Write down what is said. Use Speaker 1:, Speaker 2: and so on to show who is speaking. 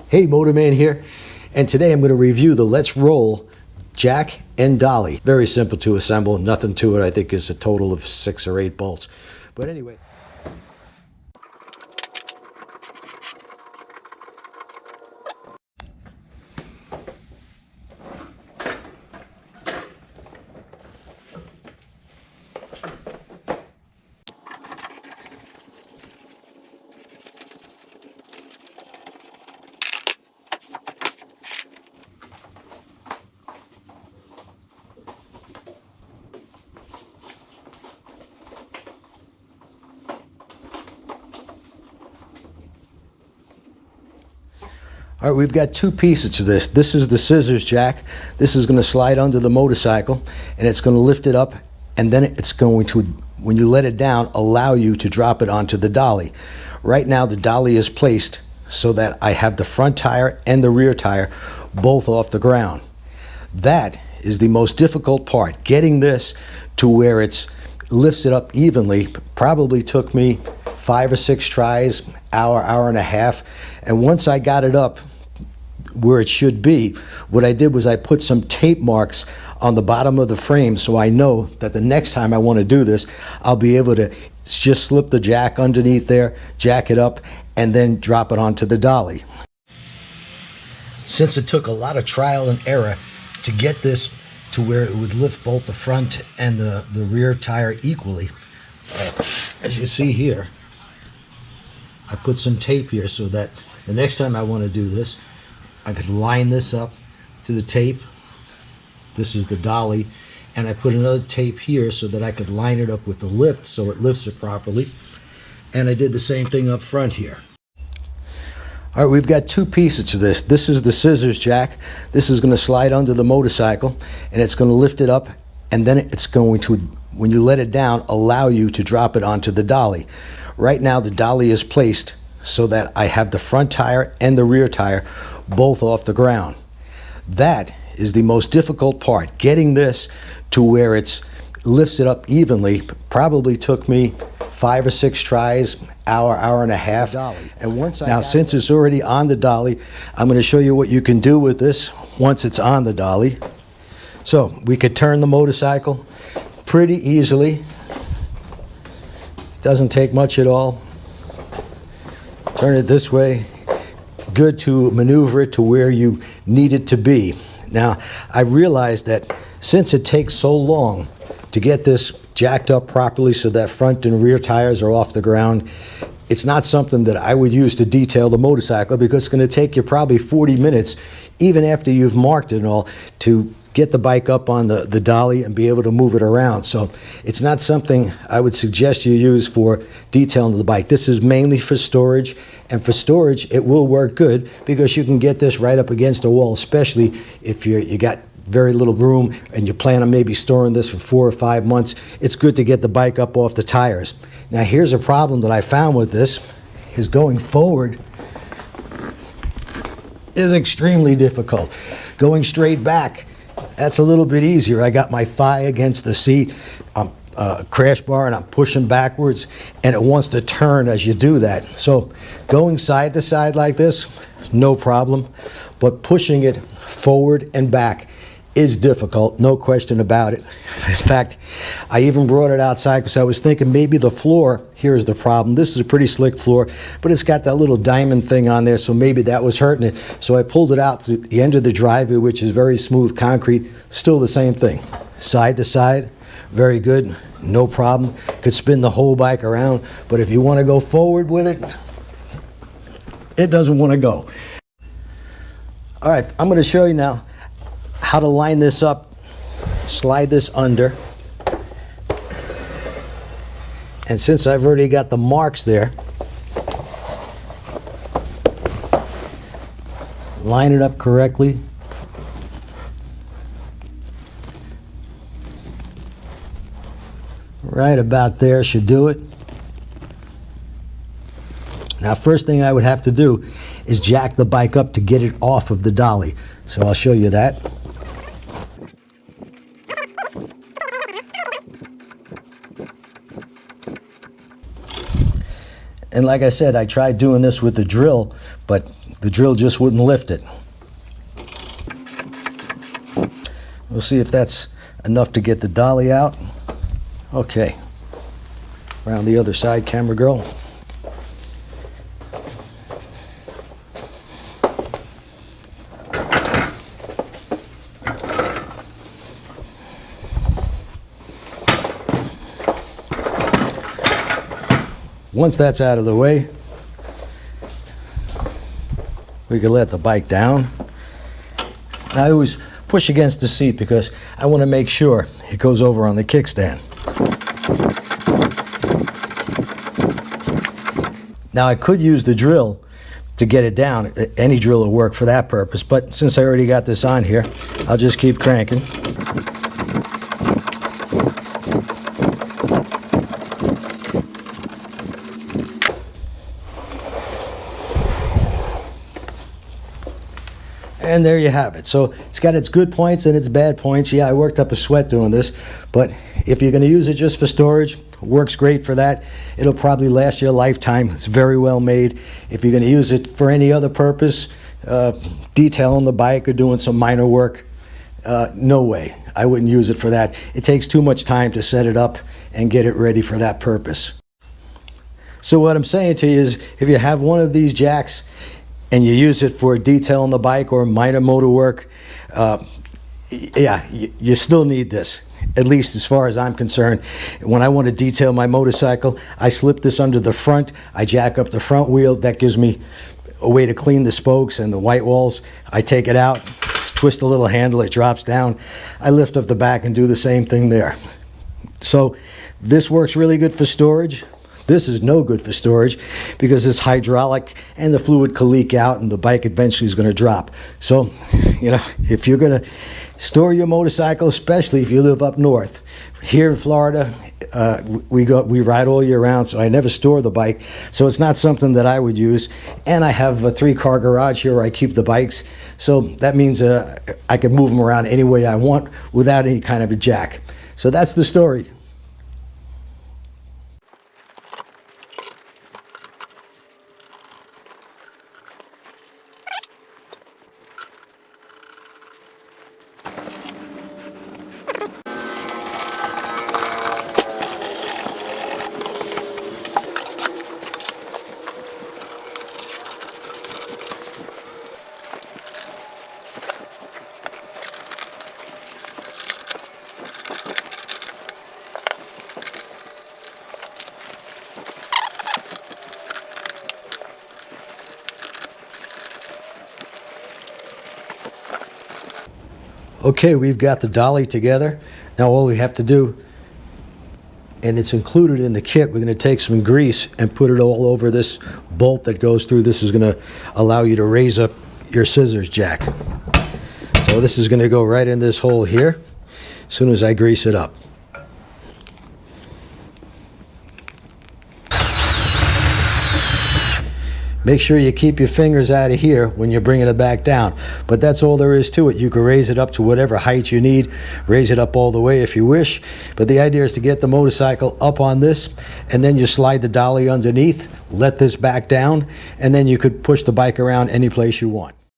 Speaker 1: Hey, Motorman here, and today I'm going to review the Let's-Roll Jack and Dolly. Very simple to assemble, nothing to it. I think is a total of 6 or 8 bolts. But anyway. All right, we've got 2 pieces to this. This is the scissors jack. This is going to slide under the motorcycle, and it's going to lift it up, and then it's going to, when you let it down, allow you to drop it onto the dolly. Right now, the dolly is placed so that I have the front tire and the rear tire both off the ground. That is the most difficult part. Getting this to where it's lifts it up evenly probably took me 5 or 6 tries, hour and a half. And once I got it up where it should be, what I did was I put some tape marks on the bottom of the frame so I know that the next time I want to do this, I'll be able to just slip the jack underneath there, jack it up, and then drop it onto the dolly. Since it took a lot of trial and error to get this to where it would lift both the front and the rear tire equally, as you see here, I put some tape here so that the next time I want to do this, I could line this up to the tape. This is the dolly, and I put another tape here so that I could line it up with the lift so it lifts it properly. And I did the same thing up front here. All right, we've got 2 pieces to this. This is the scissors jack. This is going to slide under the motorcycle, and it's going to lift it up, and then it's going to, when you let it down, allow you to drop it onto the dolly. Right now, the dolly is placed so that I have the front tire and the rear tire both off the ground. That is the most difficult part. Getting this to where it's lifts it up evenly probably took me 5 or 6 tries, hour and a half. And once now, since it's already on the dolly, I'm going to show you what you can do with this once it's on the dolly. So we could turn the motorcycle pretty easily. Doesn't take much at all. Turn it this way. Good to maneuver it to where you need it to be. Now, I realized that since it takes so long to get this jacked up properly so that front and rear tires are off the ground, it's not something that I would use to detail the motorcycle, because it's going to take you probably 40 minutes, even after you've marked it and all, to get the bike up on the dolly and be able to move it around. So it's not something I would suggest you use for detailing the bike. This is mainly for storage, and for storage it will work good because you can get this right up against a wall, especially if you got very little room and you plan on maybe storing this for 4 or 5 months. It's good to get the bike up off the tires. Now, here's a problem that I found with this, is going forward is extremely difficult. Going straight back, that's a little bit easier. I got my thigh against the seat, crash bar, and I'm pushing backwards, and it wants to turn as you do that. So going side to side like this, no problem, but pushing it forward and back is difficult, no question about it. In fact, I even brought it outside because I was thinking maybe the floor here is the problem. This is a pretty slick floor, but it's got that little diamond thing on there, so maybe that was hurting it. So I pulled it out to the end of the driveway, which is very smooth concrete. Still the same thing. Side to side, very good, no problem. Could spin the whole bike around, but if you want to go forward with it, it doesn't want to go. All right, I'm going to show you now how to line this up. Slide this under, and since I've already got the marks there, line it up correctly. Right about there should do it. Now, first thing I would have to do is jack the bike up to get it off of the dolly. So I'll show you that. And like I said, I tried doing this with the drill, but the drill just wouldn't lift it. We'll see if that's enough to get the dolly out. Okay. Around the other side, camera girl. Once that's out of the way, we can let the bike down. And I always push against the seat because I want to make sure it goes over on the kickstand. Now I could use the drill to get it down. Any drill will work for that purpose, but since I already got this on here, I'll just keep cranking. And there you have it. So it's got its good points and its bad points. Yeah, I worked up a sweat doing this, but if you're going to use it just for storage, it works great for that. It'll probably last you a lifetime. It's very well made. If you're going to use it for any other purpose, detailing the bike or doing some minor work, no way. I wouldn't use it for that. It takes too much time to set it up and get it ready for that purpose. So what I'm saying to you is, if you have one of these jacks and you use it for detail on the bike or minor motor work, yeah, you still need this, at least as far as I'm concerned. When I want to detail my motorcycle, I slip this under the front, I jack up the front wheel. That gives me a way to clean the spokes and the white walls. I take it out, twist a little handle, it drops down. I lift up the back and do the same thing there. So this works really good for storage. This is no good for storage because it's hydraulic and the fluid can leak out and the bike eventually is going to drop. So, you know, if you're going to store your motorcycle, especially if you live up north, here in Florida, we ride all year round, so I never store the bike. So it's not something that I would use. And I have a 3-car garage here where I keep the bikes. So that means I can move them around any way I want without any kind of a jack. So that's the story. Okay, we've got the dolly together. Now all we have to do, and it's included in the kit, we're going to take some grease and put it all over this bolt that goes through. This is going to allow you to raise up your scissors jack. So this is going to go right in this hole here as soon as I grease it up. Make sure you keep your fingers out of here when you're bringing it back down. But that's all there is to it. You can raise it up to whatever height you need, raise it up all the way if you wish. But the idea is to get the motorcycle up on this, and then you slide the dolly underneath, let this back down, and then you could push the bike around any place you want.